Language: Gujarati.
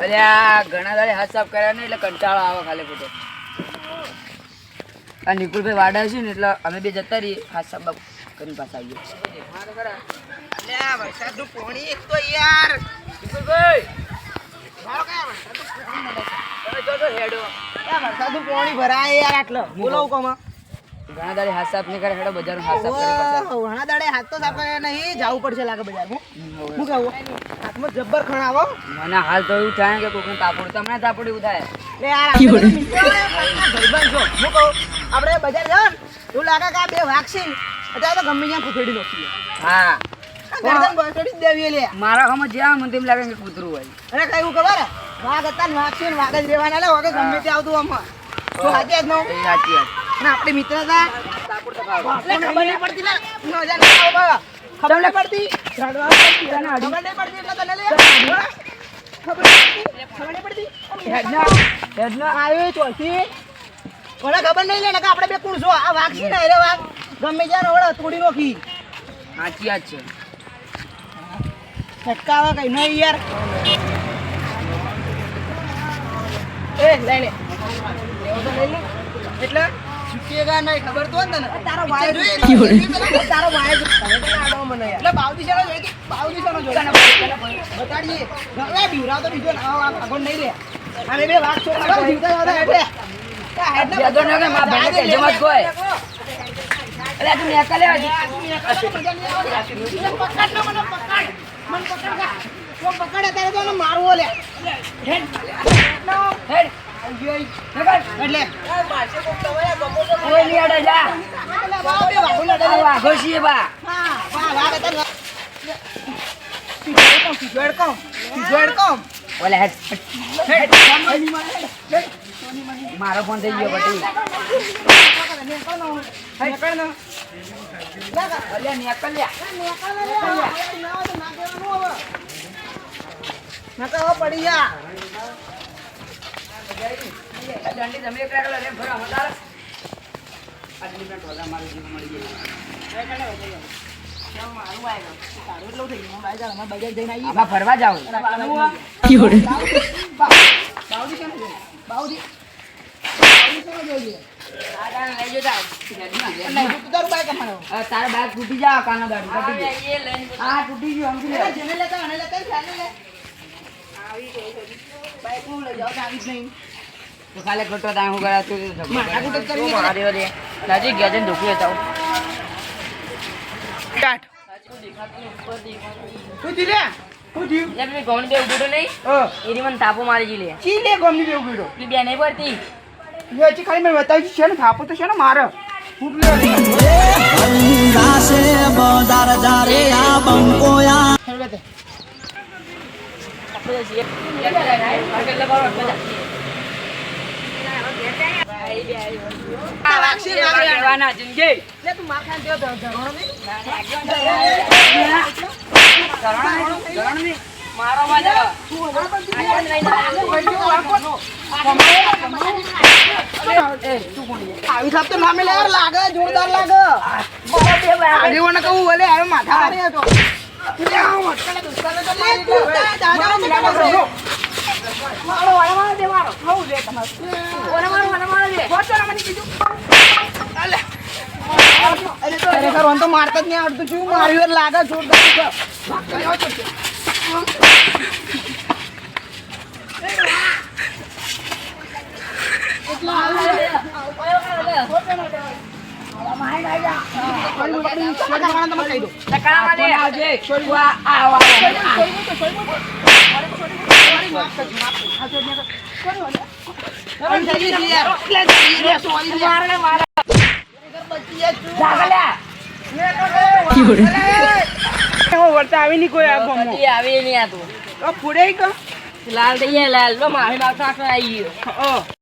અલ્યા ઘણા દાડે હાથ સાફ કર્યા ને એટલે કંટાળો આવે ખાલી ખોટો. આ નિકુલભાઈ વાડા છે ને એટલે અમે બે જતા રહીએ હાથ સાફ કરીને પાછા આવીએ. અલ્યા વરસાદનું પાણી એક તો યાર નિકુલભાઈ વરસાદનું પાણી ભરાય યાર આટલો બોલો કોમાં ઘણા દાડે હાથ સાફ નહીં કરે હેડો બજાર હાથ સાફ કરીને પાછા. ઘણા દાડે હાથ તો સાફ કર્યા નહીં જવું પડશે લાગે બજારમાં શું કહું હાથમાં જબ્બર ખણાવો મને હાલ તો એવું થાય કે કોકને તાપોડ તમને તાપોડ એવું થાય. લે યાર ભાઈબંધ છો હું કહું આપણે બજાર જાવ એવું લાગે કે આ બે વાઘ છે ને અત્યારે તો ગમે ત્યાં ખુખેડી નોખી હા ગરદન બસડી જ દેવી લે મારા ગામમાં જ્યાં મને તેમ લાગે કે કૂતરું હોય. અરે કઈ ખબર વાઘ હતા ને વાઘ છે ને વાઘ જ રહેવાના લે વાઘ ગમે તે આવતું આમાં તો હાજે જ નો એ સાચી વાત. અને આપણી મિત્ર હતા તાપોડ તો ખાવ. એટલે ખબર નહીં પડતી લે મજા નહીં આવો બાબા ખબર નહીં પડતી ખબર નહીં પડતી એટલે તને લે ખબર નહીં પડતી હેડના આવ્યો ચોથી કોને ખબર નહીં લે ને કે આપણે બે કોણ છો આ વાઘ છે ને અરે વાઘ ગમે ત્યાં ઓળો તોડી નોખી સાચી વાત છે. ફટકાવા કઈ નહીં યાર એ લઈ લે લેવો તો લઈ લે એટલે છૂટેગા નહીં ખબર તો ને તને તારો ભાઈ જોઈએ તારો ભાઈ આડો મને યાર એટલે બાવદી શેનો જોઈએ કે બાવદી શેનો જોઈએ બતાડીએ હવે બીવરાવ તો બીજો ના આગળ નહીં લે અમે બે વાત છોકરા જીવતા હતા એટલે બેદો ને કે માં ભાઈ કે જમત કોઈ અરે તું નેકા લેવા જી પકડ નો મને પકડ મન પકડ કા ઓ પકડે તારે તો મારવો લે હેડ નો હેડ એટલે કોઈ નહીં અડે જા એટલે વાવ બે વાગો લડે વાઘો છીએ બા. હા વાહ વાગ હતા સીધોડ કોમ ઓલે હેડ મારો ફોન થઈ ગયો બટી. અલ્યા નેકલ લ્યા પડી જા દંડી તમે એક રાખો લે ભરા વધારે આટલી મિનિટ વધારે મારી જીવ મળી ગઈ. આમાં ફરવા જાવ તારા બાગ તૂટી જાવ કાના બાગ હા તૂટી ગયું સમજી લે તો કાલે ખોટો તા હું ગયા તું નજીક ગયા છે દુખી હતા એની મને તાપો મારી જી લે બે નહીં પડતી ખાલી મેં બતાવ્યું છે ને થાપો તો છે ને મારે આવી સાહેબ તો નામે લે યાર લાગે જોરદાર લાગે આગેવાને કહું ભલે હવે માથા મારી હતો ખરેખર તો મારતા જ નહીં આવડતું શું માર્યું લાગે જોરદાર આવી નહીં કોઈ આવી નહીં આ તું ફૂડે લાલ થઈ લાલ મારી બાપ આવી ગયો